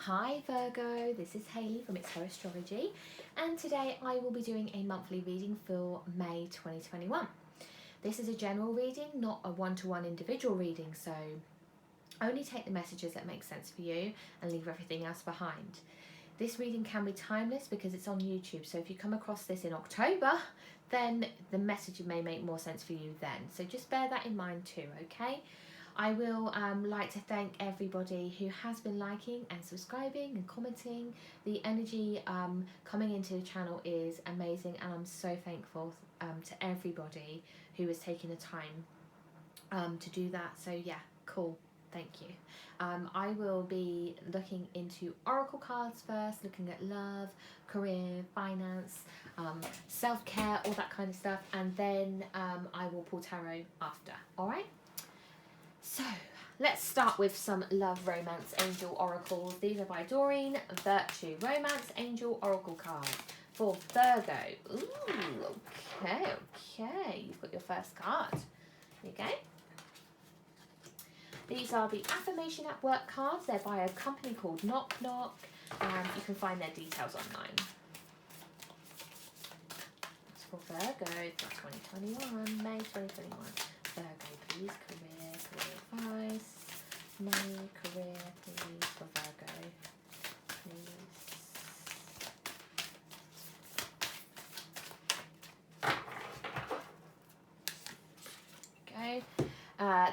Hi Virgo, this is Hayley from It's Her Astrology, and today I will be doing a monthly reading for May 2021. This is a general reading, not a one-to-one individual reading, so only take the messages that make sense for you and leave everything else behind. This reading can be timeless because it's on YouTube, so if you come across this in October, then the message may make more sense for you then. So just bear that in mind too, okay? I will like to thank everybody who has been liking and subscribing and commenting. The energy coming into the channel is amazing, and I'm so thankful to everybody who is taking the time to do that. So yeah, cool. Thank you. I will be looking into oracle cards first, looking at love, career, finance, self-care, all that kind of stuff, and then I will pull tarot after. All right? So let's start with some love, romance, angel oracles. These are by Doreen. Virtue, romance, angel oracle card for Virgo. Ooh, okay. You've got your first card. Here you go. These are the affirmation at work cards. They're by a company called Knock Knock. You can find their details online. It's for Virgo for 2021, May 2021. Virgo, please, career advice. Money, career, please, for Virgo. Please. Okay.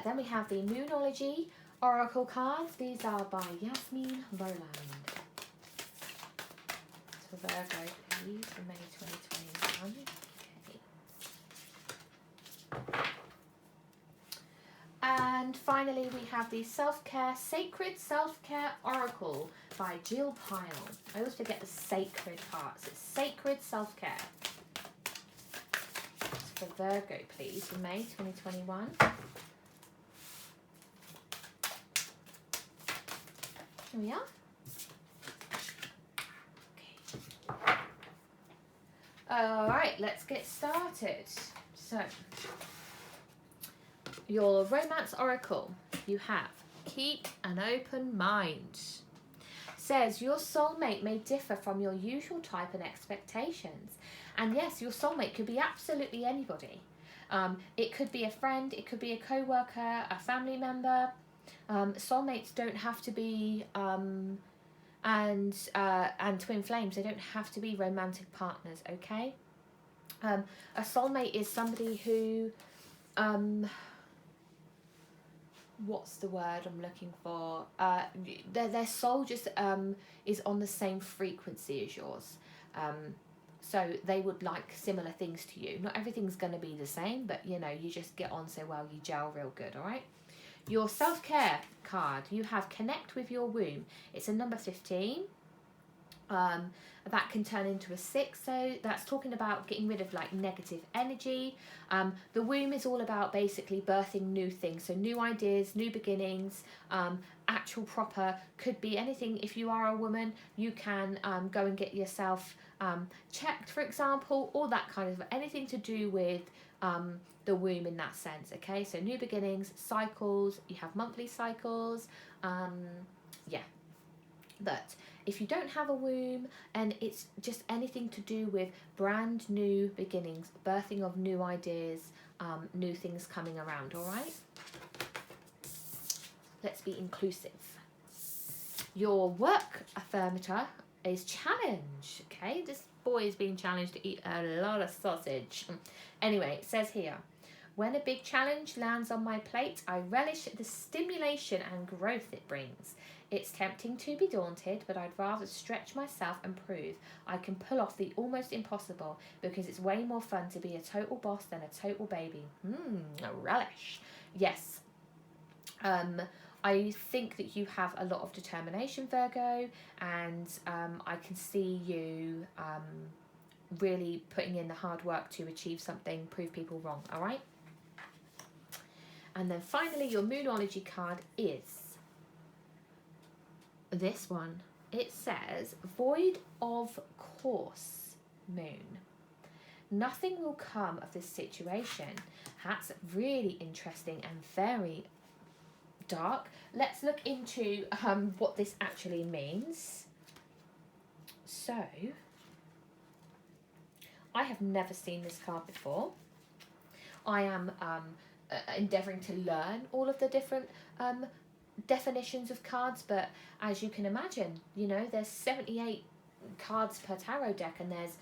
Then we have the Moonology oracle cards. These are by Yasmin, Boland. For Virgo, please, for May 2021. And finally, we have the Self-Care, Sacred Self-Care Oracle by Jill Pyle. I always forget the sacred parts. It's Sacred Self-Care. For Virgo, please, for May 2021. Here we are. Okay. All right, let's get started. So, your romance oracle, you have keep an open mind. Says your soulmate may differ from your usual type and expectations. And yes, your soulmate could be absolutely anybody. It could be a friend, it could be a co-worker, a family member. Soulmates don't have to be and twin flames. They don't have to be romantic partners, okay? A soulmate is somebody who what's the word I'm looking for? Their soul just is on the same frequency as yours. So they would like similar things to you. Not everything's going to be the same, but you know, you just get on so well, you gel real good, all right? Your self-care card, you have connect with your womb. It's a number 15. That can turn into a 6, so that's talking about getting rid of like negative energy. The womb is all about basically birthing new things, so new ideas, new beginnings, actual proper, could be anything. If you are a woman, you can go and get yourself checked, for example, or that kind of anything to do with the womb in that sense, okay? So new beginnings, cycles, you have monthly cycles, yeah. But if you don't have a womb and it's just anything to do with brand new beginnings, birthing of new ideas, new things coming around, all right? Let's be inclusive. Your work affirmator is challenge, okay? This boy is being challenged to eat a lot of sausage. Anyway, it says here, when a big challenge lands on my plate, I relish the stimulation and growth it brings. It's tempting to be daunted, but I'd rather stretch myself and prove I can pull off the almost impossible, because it's way more fun to be a total boss than a total baby. A relish. Yes. I think that you have a lot of determination, Virgo, and I can see you really putting in the hard work to achieve something, prove people wrong, all right? And then finally, your Moonology card is this one. It says, void of course, moon. Nothing will come of this situation. That's really interesting and very dark. Let's look into what this actually means. So, I have never seen this card before. I am endeavouring to learn all of the different definitions of cards, but as you can imagine, you know, there's 78 cards per tarot deck, and there's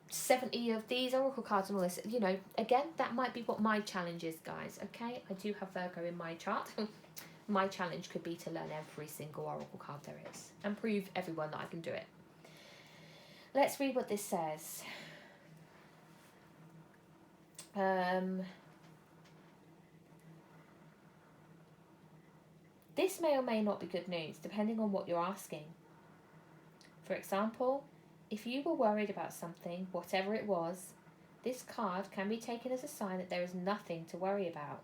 70 of these oracle cards and all this. You know, again, that might be what my challenge is, guys. Okay, I do have Virgo in my chart. My challenge could be to learn every single oracle card there is and prove everyone that I can do it. Let's read what this says. This may or may not be good news, depending on what you're asking. For example, if you were worried about something, whatever it was, this card can be taken as a sign that there is nothing to worry about.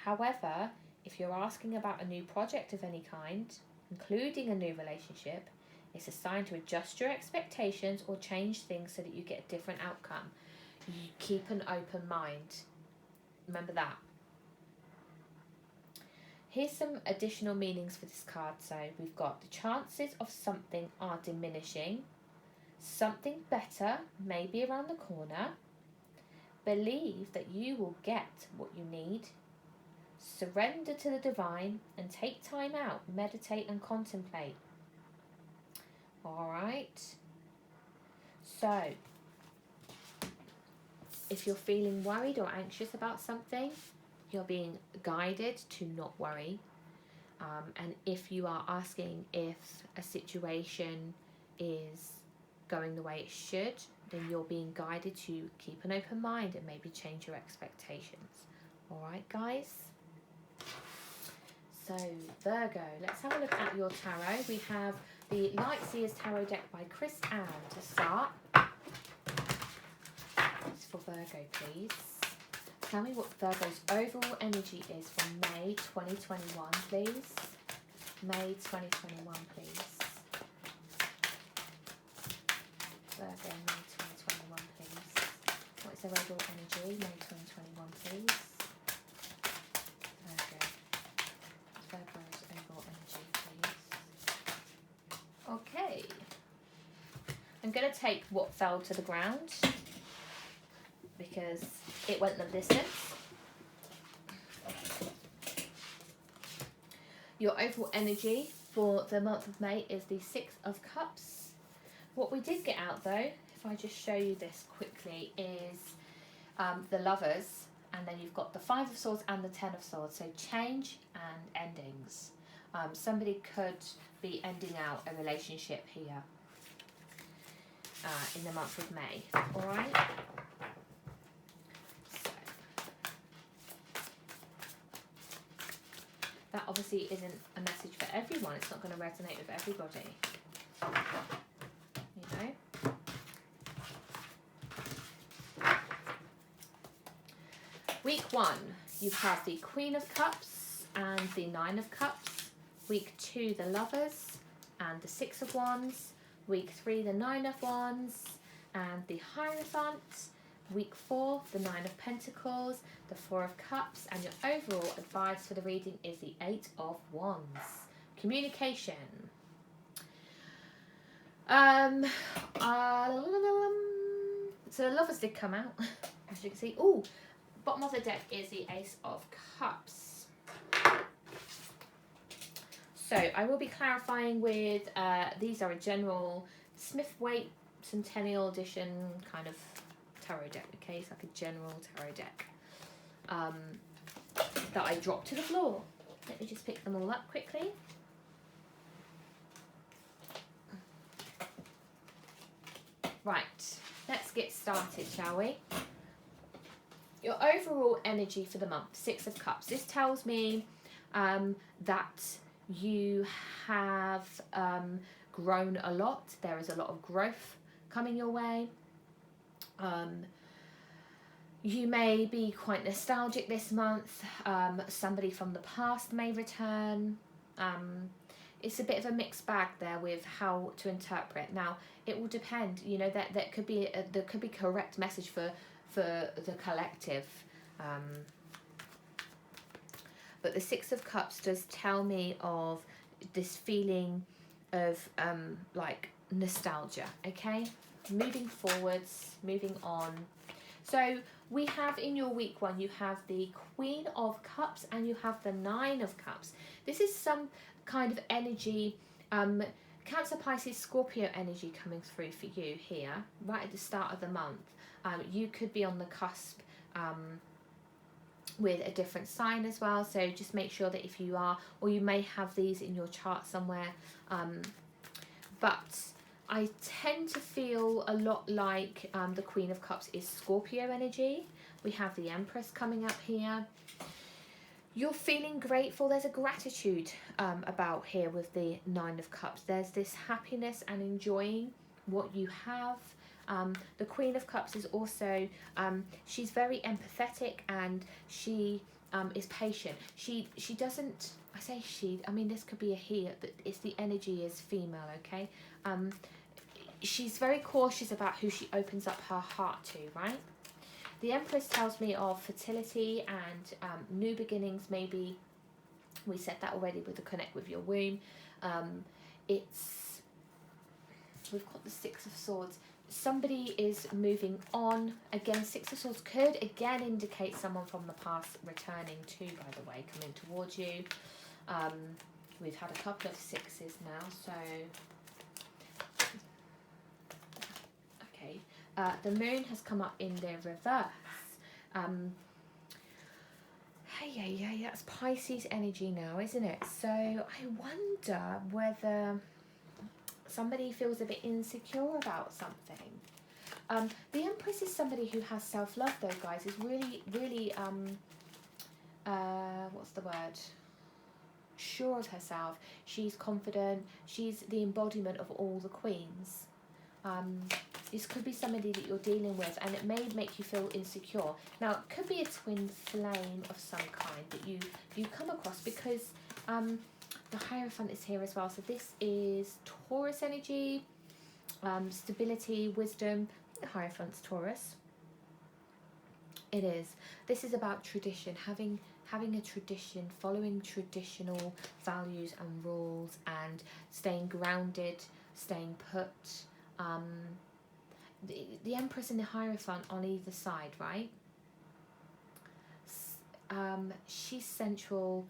However, if you're asking about a new project of any kind, including a new relationship, it's a sign to adjust your expectations or change things so that you get a different outcome. You keep an open mind. Remember that. Here's some additional meanings for this card. So we've got the chances of something are diminishing. Something better may be around the corner. Believe that you will get what you need. Surrender to the divine and take time out, meditate and contemplate. Alright. So, if you're feeling worried or anxious about something, you're being guided to not worry. And if you are asking if a situation is going the way it should, then you're being guided to keep an open mind and maybe change your expectations. Alright, guys? So, Virgo, let's have a look at your tarot. We have the Light Seers Tarot deck by Chris Ann to start. It's for Virgo, please. Tell me what Virgo's overall energy is for May 2021, please. May 2021, please. Virgo, May 2021, please. What is their overall energy? May 2021, please. Virgo. Virgo's overall energy, please. Okay. I'm going to take what fell to the ground because it went the distance. Your overall energy for the month of May is the Six of Cups. What we did get out though, if I just show you this quickly, is the Lovers, and then you've got the Five of Swords and the Ten of Swords, so change and endings. Somebody could be ending out a relationship here in the month of May, alright? That obviously isn't a message for everyone. It's not going to resonate with everybody. You know? Week 1, you have the Queen of Cups and the Nine of Cups. Week 2, the Lovers and the Six of Wands. Week 3, the Nine of Wands and the Hierophant. Week 4, the Nine of Pentacles, the Four of Cups, and your overall advice for the reading is the Eight of Wands. Communication. So the Lovers did come out, as you can see. Oh, bottom of the deck is the Ace of Cups. So I will be clarifying with, these are a general Smith-Waite Centennial edition kind of tarot deck, okay? It's like a general tarot deck that I dropped to the floor. Let me just pick them all up quickly. Right, let's get started, shall we? Your overall energy for the month, Six of Cups. This tells me that you have grown a lot. There is a lot of growth coming your way. You may be quite nostalgic this month. Somebody from the past may return. It's a bit of a mixed bag there with how to interpret. Now, it will depend. You know, that could be there could be correct message for the collective. but the Six of Cups does tell me of this feeling of like nostalgia. Okay, moving forwards, moving on. So we have in your week 1, you have the Queen of Cups and you have the Nine of Cups. This is some kind of energy, Cancer, Pisces, Scorpio energy coming through for you here, right at the start of the month. You could be on the cusp with a different sign as well, so just make sure that if you are, or you may have these in your chart somewhere, but I tend to feel a lot like the Queen of Cups is Scorpio energy. We have the Empress coming up here. You're feeling grateful. There's a gratitude about here with the Nine of Cups. There's this happiness and enjoying what you have. The Queen of Cups is also, she's very empathetic, and she is patient. She doesn't, I say she, I mean this could be a he, but it's the energy is female, okay? She's very cautious about who she opens up her heart to, right? The Empress tells me of fertility and new beginnings, maybe. We said that already with the connect with your womb. We've got the Six of Swords. Somebody is moving on. Again, Six of Swords could again indicate someone from the past returning too, by the way, coming towards you. We've had a couple of sixes now, so... Okay. The Moon has come up in the reverse. Hey, that's Pisces energy now, isn't it? So I wonder whether somebody feels a bit insecure about something. The Empress is somebody who has self-love, though, guys. Is really, really, what's the word? Sure of herself. She's confident. She's the embodiment of all the queens. This could be somebody that you're dealing with, and it may make you feel insecure. Now, it could be a twin flame of some kind that you come across, because the Hierophant is here as well. So this is Taurus energy, stability, wisdom. The Hierophant's Taurus. It is. This is about tradition, having a tradition, following traditional values and rules, and staying grounded, staying put. The Empress and the Hierophant on either side, right? She's sensual,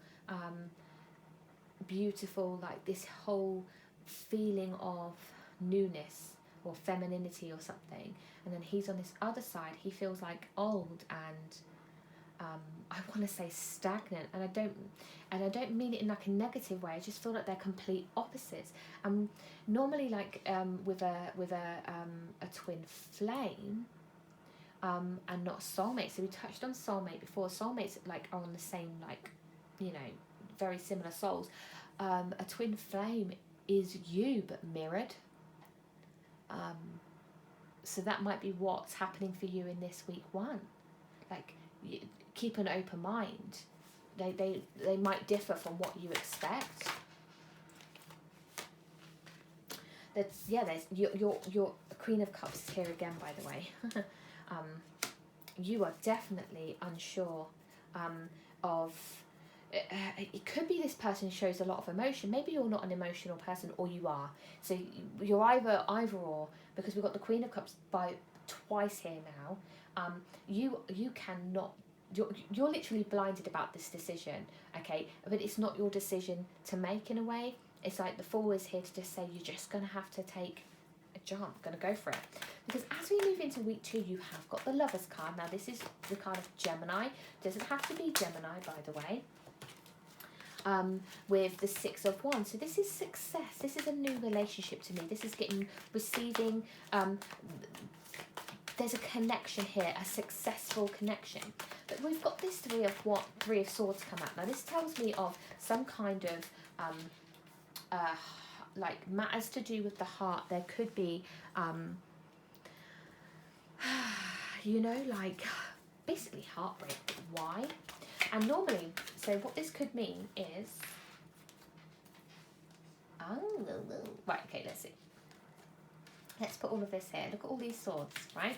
beautiful, like this whole feeling of newness or femininity or something. And then he's on this other side. He feels like old and I want to say stagnant, and I don't mean it in like a negative way. I just feel like they're complete opposites. Normally, like with a twin flame, and not soulmate. So we touched on soulmate before. Soulmates like are on the same, like, you know, very similar souls. A twin flame is you but mirrored. So that might be what's happening for you in this week 1. Like, keep an open mind. They might differ from what you expect. There's your Queen of Cups is here again, by the way. You are definitely unsure of. It could be this person shows a lot of emotion. Maybe you're not an emotional person, or you are. So you're either or, because we've got the Queen of Cups by twice here now. You cannot. You're literally blinded about this decision, okay? But it's not your decision to make in a way. It's like the Fool is here to just say you're just going to have to take a jump, going to go for it. Because as we move into week 2, you have got the Lovers card. Now, this is the card of Gemini. Doesn't have to be Gemini, by the way. With the Six of Wands. So this is success. This is a new relationship to me. This is receiving... there's a connection here, a successful connection. But we've got this Three of Swords come out. Now, this tells me of some kind of... like matters to do with the heart. There could be, you know, like basically heartbreak. Why? And normally, so what this could mean is, right, okay, let's see. Let's put all of this here. Look at all these swords, right?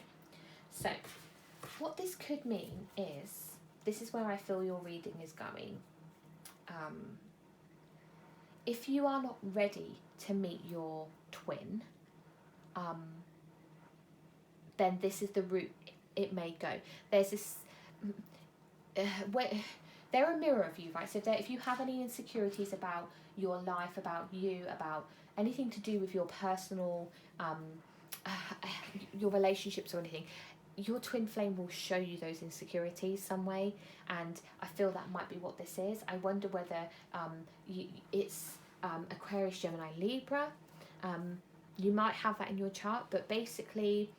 So, what this could mean is, this is where I feel your reading is going. if you are not ready to meet your twin, then this is the route it may go. There's this, where they're a mirror of you, right? So if you have any insecurities about your life, about you, about anything to do with your personal, your relationships or anything, your twin flame will show you those insecurities some way, and I feel that might be what this is. I wonder whether it's Aquarius, Gemini, Libra. You might have that in your chart, but basically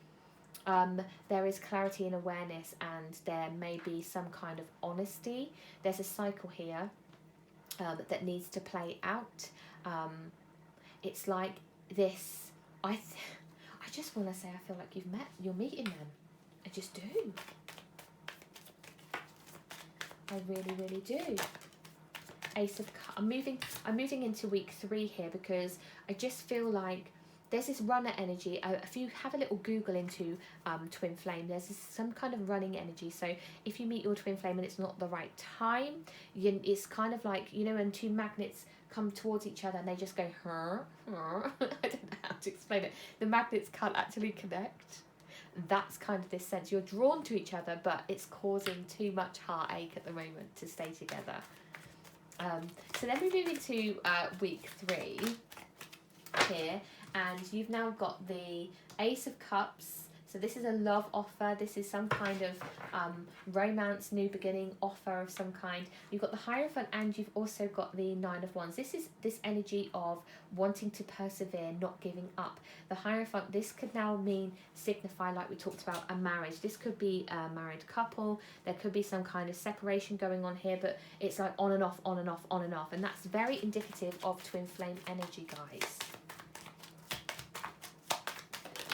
there is clarity and awareness, and there may be some kind of honesty. There's a cycle here that needs to play out. It's like this, I just want to say, I feel like you're meeting them. I just do. I really, really do. Ace of Cups. I'm moving into week 3 here, because I just feel like there's this runner energy. If you have a little Google into twin flame, there's some kind of running energy. So if you meet your twin flame and it's not the right time, it's kind of like, you know, when two magnets come towards each other and they just go, I don't know how to explain it. The magnets can't actually connect. That's kind of this sense. You're drawn to each other, but it's causing too much heartache at the moment to stay together. So then we move into week 3 here, and you've now got the Ace of Cups. So this is a love offer. This is some kind of romance, new beginning offer of some kind. You've got the Hierophant, and you've also got the 9 of Wands. This is this energy of wanting to persevere, not giving up. The Hierophant, this could now signify, like we talked about, a marriage. This could be a married couple. There could be some kind of separation going on here, but it's like on and off, on and off, on and off. And that's very indicative of twin flame energy, guys.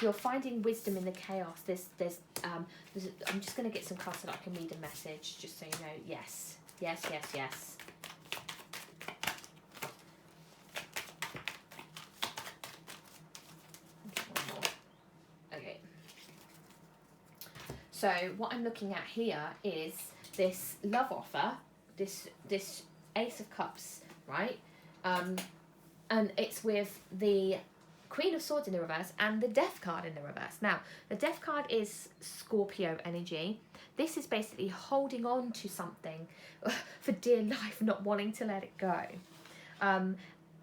You're finding wisdom in the chaos. I'm just going to get some cards so that I can read a message, just so you know. Yes, yes, yes, yes. One more. Okay. So what I'm looking at here is this love offer, this Ace of Cups, right? And it's with the Queen of Swords in the reverse and the Death card in the reverse. Now, the Death card is Scorpio energy. This is basically holding on to something for dear life, not wanting to let it go.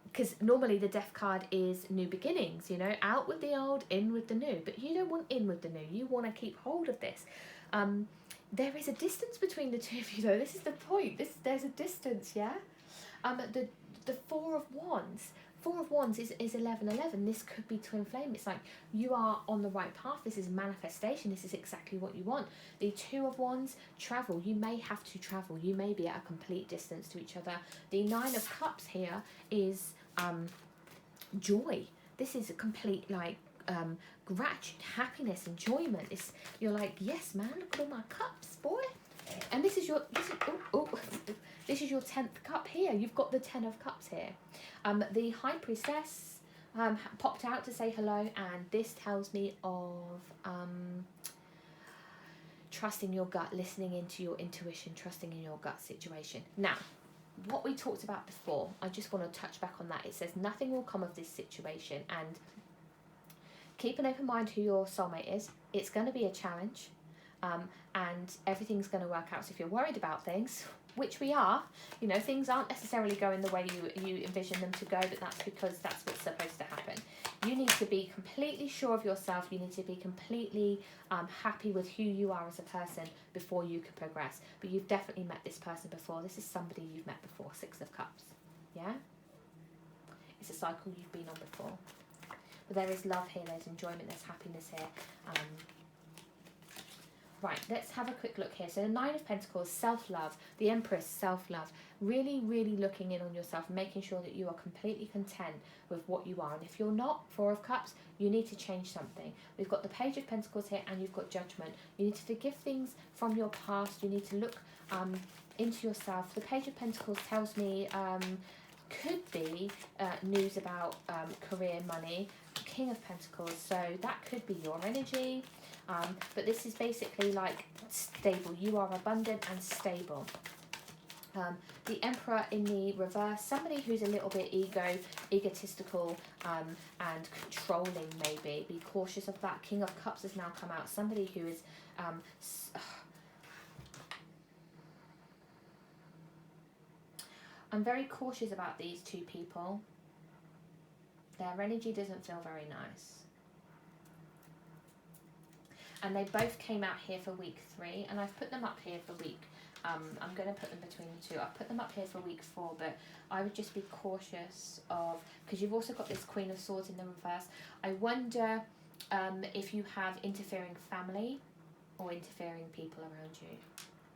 Because normally the Death card is new beginnings, you know, out with the old, in with the new. But you don't want in with the new. You want to keep hold of this. There is a distance between the two of you, though. This is the point. There's a distance, yeah? The Four of Wands. 4 of Wands is 11-11. This could be twin flame. It's like you are on the right path. This is manifestation. This is exactly what you want. The 2 of Wands, travel. You may have to travel. You may be at a complete distance to each other. The 9 of Cups here is joy. This is a complete gratitude, happiness, enjoyment. You're like, yes, man, look at all my cups, boy. And this is your 10th cup here. You've got the 10 of Cups here. The High Priestess popped out to say hello, and this tells me of trusting your gut, listening into your intuition, trusting in your gut situation. Now, what we talked about before, I just want to touch back on that. It says nothing will come of this situation, and keep an open mind who your soulmate is. It's going to be a challenge. And everything's going to work out. So if you're worried about things, which we are, you know, things aren't necessarily going the way you envision them to go, but that's because that's what's supposed to happen. You need to be completely sure of yourself. You need to be completely happy with who you are as a person before you can progress. But you've definitely met this person before. This is somebody you've met before. 6 of Cups. Yeah? It's a cycle you've been on before. But there is love here. There's enjoyment. There's happiness here. Right, let's have a quick look here. So the 9 of Pentacles, self-love. The Empress, self-love. Really, really looking in on yourself, making sure that you are completely content with what you are. And if you're not, 4 of Cups, you need to change something. We've got the Page of Pentacles here, and you've got Judgment. You need to forgive things from your past. You need to look into yourself. The Page of Pentacles tells me could be news about career, money. King of Pentacles, so that could be your energy. But this is basically like stable. You are abundant and stable. The Emperor in the reverse, somebody who's a little bit egotistical and controlling maybe. Be cautious of that. King of Cups has now come out. Somebody who is... I'm very cautious about these two people. Their energy doesn't feel very nice. And they both came out here for week 3, and I've put them up here for week... I'm going to put them between the two. I've put them up here for week 4, but I would just be cautious of... Because you've also got this Queen of Swords in the reverse. I wonder if you have interfering family or interfering people around you.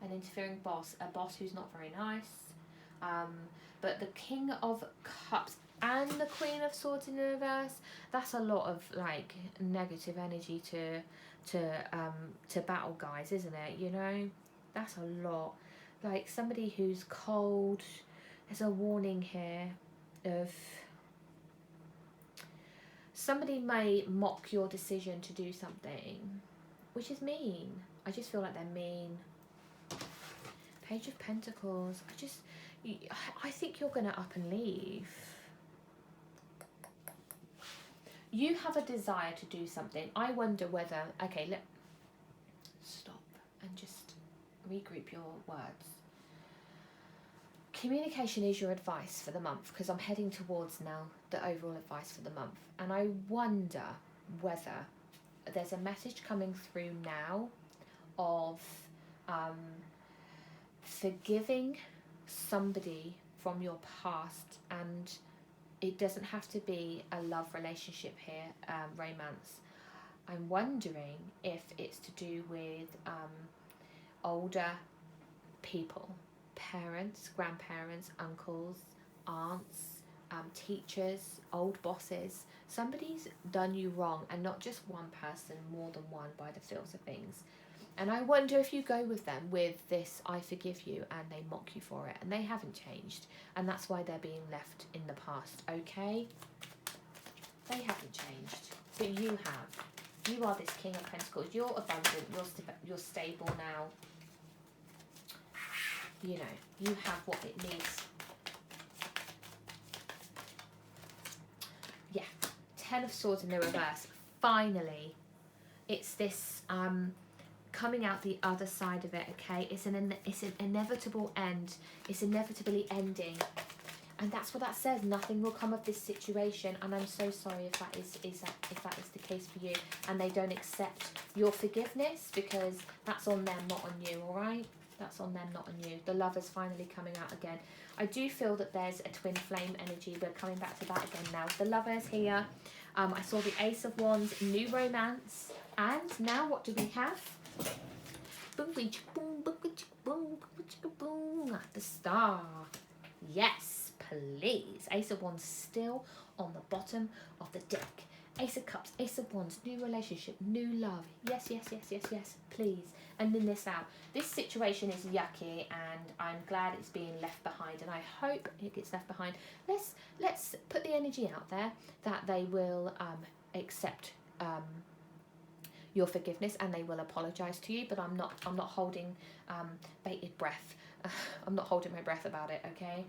An interfering boss. A boss who's not very nice. But the King of Cups and the Queen of Swords in the reverse, that's a lot of like negative energy to battle, guys, isn't it? You know, that's a lot. Like somebody who's cold. There's a warning here of somebody may mock your decision to do something, which is mean. I just feel like they're mean. Page of Pentacles. I think you're going to up and leave. You have a desire to do something. I wonder whether... Okay, let's stop and just regroup your words. Communication is your advice for the month, because I'm heading towards now the overall advice for the month. And I wonder whether there's a message coming through now of forgiving somebody from your past, and it doesn't have to be a love relationship here, romance. I'm wondering if it's to do with older people, parents, grandparents, uncles, aunts, teachers, old bosses. Somebody's done you wrong, and not just one person, more than one by the feels of things. And I wonder if you go with them with this, I forgive you, and they mock you for it. And they haven't changed. And that's why they're being left in the past, okay? They haven't changed. But you have. You are this King of Pentacles. You're abundant. You're stable now. You know, you have what it needs. Yeah. 10 of Swords in the reverse. Finally. It's this... coming out the other side of it, okay? It's an inevitable end. It's inevitably ending, and that's what that says. Nothing will come of this situation, and I'm so sorry if that is the case for you, and they don't accept your forgiveness, because that's on them, not on you. All right, that's on them, not on you. The Lover's finally coming out again. I do feel that there's a twin flame energy. We're coming back to that again now. The Lover's here. I saw the Ace of Wands, new romance, and now what do we have? The Star. Yes, please. Ace of Wands still on the bottom of the deck. Ace of Cups, Ace of Wands, new relationship, new love. Yes, yes, yes, yes, yes, please. And then this out. This situation is yucky, and I'm glad it's being left behind, and I hope it gets left behind. Let's put the energy out there that they will accept your forgiveness, and they will apologize to you, but I'm not holding bated breath. I'm not holding my breath about it, okay?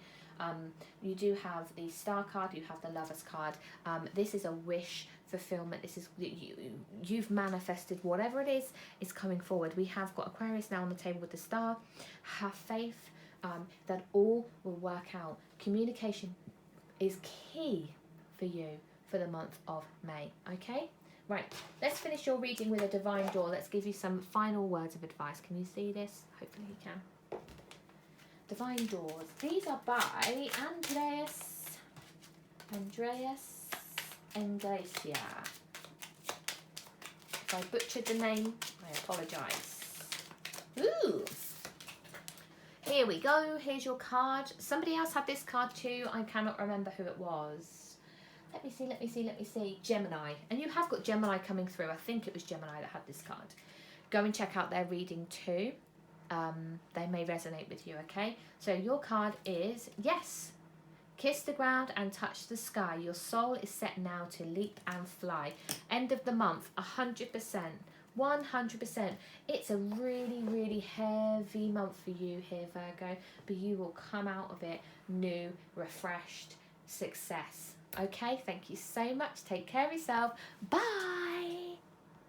You do have the Star card, you have the Lover's card. This is a wish fulfillment. This is you've manifested whatever it is coming forward. We have got Aquarius now on the table with the Star. Have faith that all will work out. Communication is key for you for the month of May, okay? Right, let's finish your reading with a Divine Door. Let's give you some final words of advice. Can you see this? Hopefully you can. Divine Doors. These are by Andrés Engracia. If I butchered the name, I apologise. Ooh! Here we go. Here's your card. Somebody else had this card too. I cannot remember who it was. Let me see. Gemini. And you have got Gemini coming through. I think it was Gemini that had this card. Go and check out their reading too. They may resonate with you, okay? So your card is, yes. Kiss the ground and touch the sky. Your soul is set now to leap and fly. End of the month, 100% 100%. It's a really, really heavy month for you here, Virgo, but you will come out of it new, refreshed, success. Okay, thank you so much. Take care of yourself. Bye.